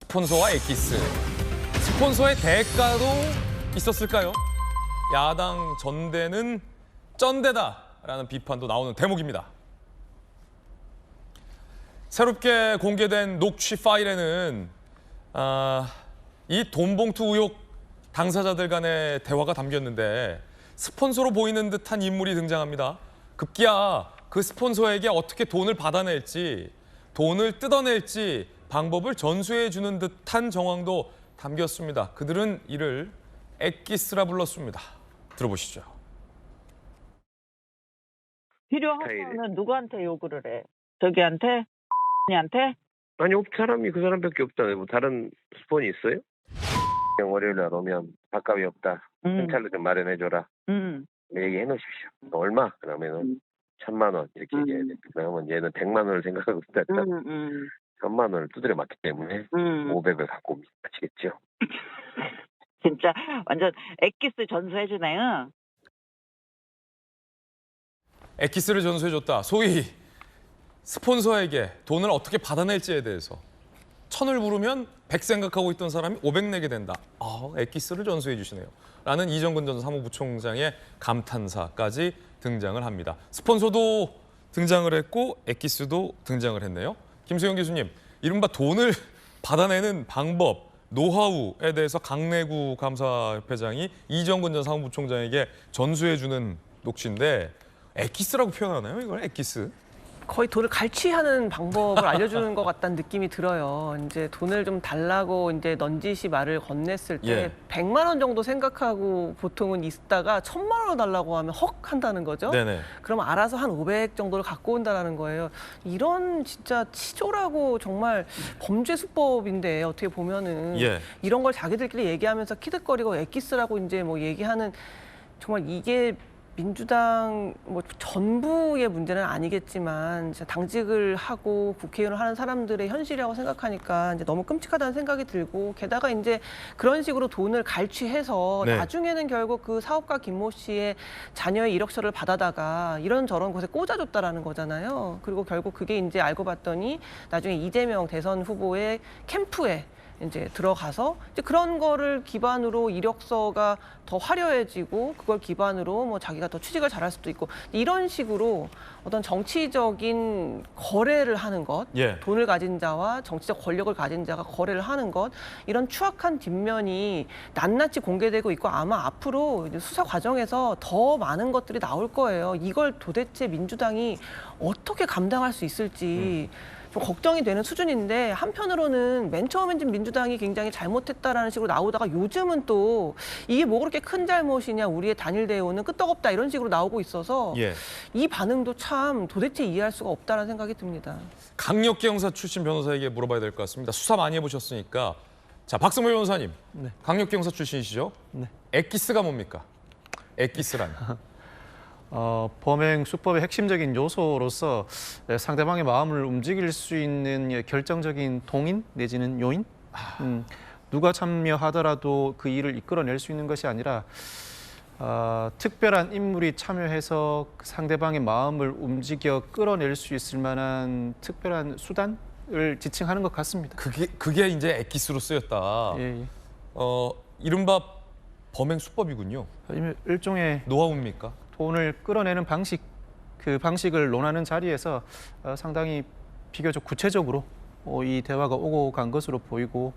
스폰서와 엑기스. 스폰서의 대가도 있었을까요? 야당 전대는 쩐대다라는 비판도 나오는 대목입니다. 새롭게 공개된 녹취 파일에는 이 돈봉투 의혹 당사자들 간의 대화가 담겼는데 스폰서로 보이는 듯한 인물이 등장합니다. 급기야 그 스폰서에게 어떻게 돈을 받아낼지, 돈을 뜯어낼지 방법을 전수해 주는 듯한 정황도 담겼습니다. 그들은 이를 엑기스라 불렀습니다. 들어보시죠. 필요하면은 누구한테 요구를 해? 저기한테? 한테? 아니, 사람이 그 사람밖에 없잖아요. 뭐 다른 스폰이 있어요? 그냥 월요일 날 오면 밥값이 없다. 현찰로 좀 마련해줘라. 얘기해 놓으십시오. 얼마? 그러면은 1,000만 원 이렇게 얘기해야 돼. 그러면 얘는 100만 원을 생각하고 있다. 1,000만 원을 두드려 맞기 때문에 500을 갖고 옵니다. 아시겠죠? 진짜 완전 엑기스 전수해주네요. 엑기스를 전수해줬다. 소위 스폰서에게 돈을 어떻게 받아낼지에 대해서 1,000을 부르면 100 생각하고 있던 사람이 500 내게 된다. 엑기스를 전수해 주시네요. 라는 이정근 전 사무부총장의 감탄사까지 등장을 합니다. 스폰서도 등장을 했고 엑기스도 등장을 했네요. 김수영 교수님, 이른바 돈을 받아내는 방법, 노하우에 대해서 강내구 감사협회장이 이정근 전 사무부총장에게 전수해주는 녹취인데 엑기스라고 표현하나요? 이걸 엑기스? 거의 돈을 갈취하는 방법을 알려주는 것 같다는 느낌이 들어요. 이제 돈을 좀 달라고 이제 넌지시 말을 건넸을 때 100만 원 정도 생각하고 보통은 있다가 1,000만 원 달라고 하면 헉 한다는 거죠. 네네. 그럼 알아서 한 500 정도를 갖고 온다는 거예요. 이런 진짜 치졸하고 정말 범죄 수법인데 어떻게 보면은 이런 걸 자기들끼리 얘기하면서 키득거리고 엑기스라고 이제 뭐 얘기하는 정말 이게 민주당 뭐 전부의 문제는 아니겠지만 당직을 하고 국회의원을 하는 사람들의 현실이라고 생각하니까 이제 너무 끔찍하다는 생각이 들고 게다가 이제 그런 식으로 돈을 갈취해서 나중에는 결국 그 사업가 김모 씨의 자녀의 이력서를 받아다가 이런저런 곳에 꽂아줬다라는 거잖아요. 그리고 결국 그게 이제 알고 봤더니 나중에 이재명 대선 후보의 캠프에 이제 들어가서 이제 그런 거를 기반으로 이력서가 더 화려해지고 그걸 기반으로 뭐 자기가 더 취직을 잘할 수도 있고 이런 식으로 어떤 정치적인 거래를 하는 것, 돈을 가진 자와 정치적 권력을 가진 자가 거래를 하는 것 이런 추악한 뒷면이 낱낱이 공개되고 있고 아마 앞으로 이제 수사 과정에서 더 많은 것들이 나올 거예요. 이걸 도대체 민주당이 어떻게 감당할 수 있을지 좀 걱정이 되는 수준인데 한편으로는 맨 처음엔 좀 민주당이 굉장히 잘못했다라는 식으로 나오다가 요즘은 또 이게 뭐 그렇게 큰 잘못이냐 우리의 단일 대우는 끄떡없다 이런 식으로 나오고 있어서 이 반응도 참 도대체 이해할 수가 없다는 생각이 듭니다. 강력계 형사 출신 변호사에게 물어봐야 될 것 같습니다. 수사 많이 해보셨으니까. 자, 박성모 변호사님. 강력계 형사 출신이시죠? 엑기스가 뭡니까? 엑기스란. 범행 수법의 핵심적인 요소로서 상대방의 마음을 움직일 수 있는 결정적인 동인 내지는 요인? 누가 참여하더라도 그 일을 이끌어낼 수 있는 것이 아니라 특별한 인물이 참여해서 상대방의 마음을 움직여 끌어낼 수 있을 만한 특별한 수단을 지칭하는 것 같습니다. 그게 이제 엑기스로 쓰였다. 이른바 범행 수법이군요. 일종의 노하우입니까? 돈을 끌어내는 방식, 그 방식을 논하는 자리에서 상당히 비교적 구체적으로 이 대화가 오고 간 것으로 보이고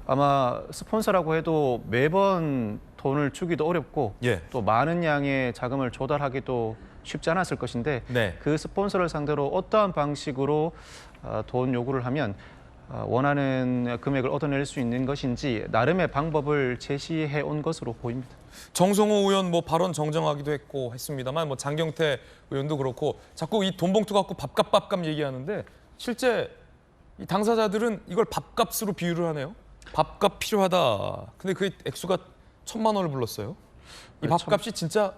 아마 스폰서라고 해도 매번 돈을 주기도 어렵고 또 많은 양의 자금을 조달하기도 쉽지 않았을 것인데 그 스폰서를 상대로 어떠한 방식으로 돈 요구를 하면 원하는 금액을 얻어낼 수 있는 것인지 나름의 방법을 제시해 온 것으로 보입니다. 정성호 의원 뭐 발언 정정하기도 했고 했습니다만 뭐 장경태 의원도 그렇고 자꾸 이 돈봉투 갖고 밥값 얘기하는데 실제 이 당사자들은 이걸 밥값으로 비유를 하네요. 밥값 필요하다. 근데 그 액수가 1,000만 원을 불렀어요. 이 밥값이 진짜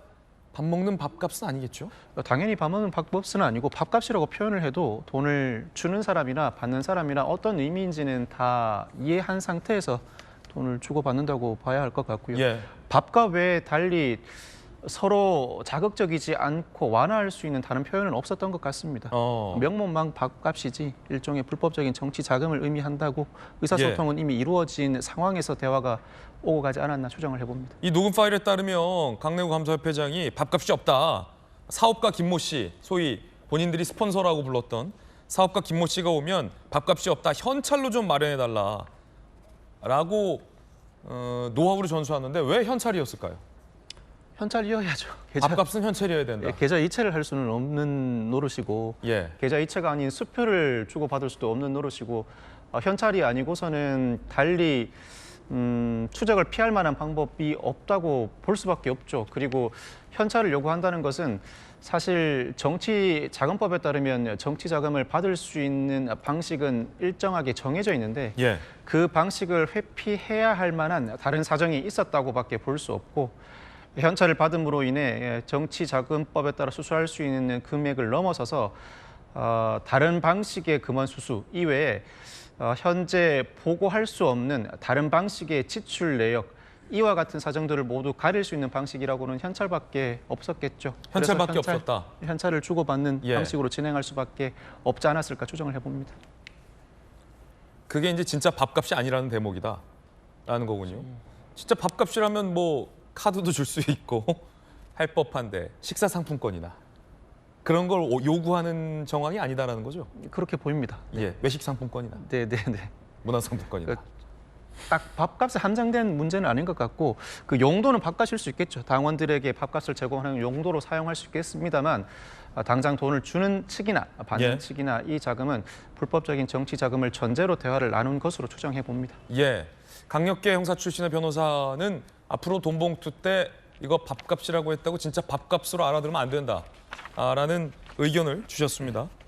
밥 먹는 밥값은 아니겠죠? 당연히 밥 먹는 밥값은 아니고 밥값이라고 표현을 해도 돈을 주는 사람이나 받는 사람이나 어떤 의미인지는 다 이해한 상태에서 돈을 주고받는다고 봐야 할 것 같고요. 밥값 외에 달리 서로 자극적이지 않고 완화할 수 있는 다른 표현은 없었던 것 같습니다. 명목만 밥값이지 일종의 불법적인 정치 자금을 의미한다고 의사소통은 이미 이루어진 상황에서 대화가 오고 가지 않았나 추정을 해봅니다. 이 녹음 파일에 따르면 강내구 감사협회장이 밥값이 없다. 사업가 김모 씨, 소위 본인들이 스폰서라고 불렀던 사업가 김모 씨가 오면 밥값이 없다. 현찰로 좀 마련해달라. 라고 노하우를 전수하는데 왜 현찰이었을까요? 현찰이어야죠. 밥값은 현찰이어야 된다. 계좌 이체를 할 수는 없는 노릇이고 계좌 이체가 아닌 수표를 주고받을 수도 없는 노릇이고 현찰이 아니고서는 달리 추적을 피할 만한 방법이 없다고 볼 수밖에 없죠. 그리고 현찰을 요구한다는 것은 사실 정치자금법에 따르면 정치자금을 받을 수 있는 방식은 일정하게 정해져 있는데 그 방식을 회피해야 할 만한 다른 사정이 있었다고밖에 볼 수 없고 현찰을 받음으로 인해 정치자금법에 따라 수수할 수 있는 금액을 넘어서서 다른 방식의 금원 수수 이외에 현재 보고할 수 없는 다른 방식의 지출 내역 이와 같은 사정들을 모두 가릴 수 있는 방식이라고는 현찰밖에 없었겠죠. 현찰밖에 없었다. 현찰을 주고받는 방식으로 진행할 수밖에 없지 않았을까 추정을 해봅니다. 그게 이제 진짜 밥값이 아니라는 대목이다라는 거군요. 진짜 밥값이라면 뭐 카드도 줄 수 있고 할 법한데 식사 상품권이나 그런 걸 요구하는 정황이 아니다라는 거죠. 그렇게 보입니다. 외식 상품권이나 네. 문화 상품권이나. 딱 밥값에 한정된 문제는 아닌 것 같고 그 용도는 밥값일 수 있겠죠. 당원들에게 밥값을 제공하는 용도로 사용할 수 있겠습니다만 당장 돈을 주는 측이나 받는 측이나 이 자금은 불법적인 정치 자금을 전제로 대화를 나눈 것으로 추정해 봅니다. 강력계 형사 출신의 변호사는 앞으로 돈봉투 때 이거 밥값이라고 했다고 진짜 밥값으로 알아들으면 안 된다라는 의견을 주셨습니다.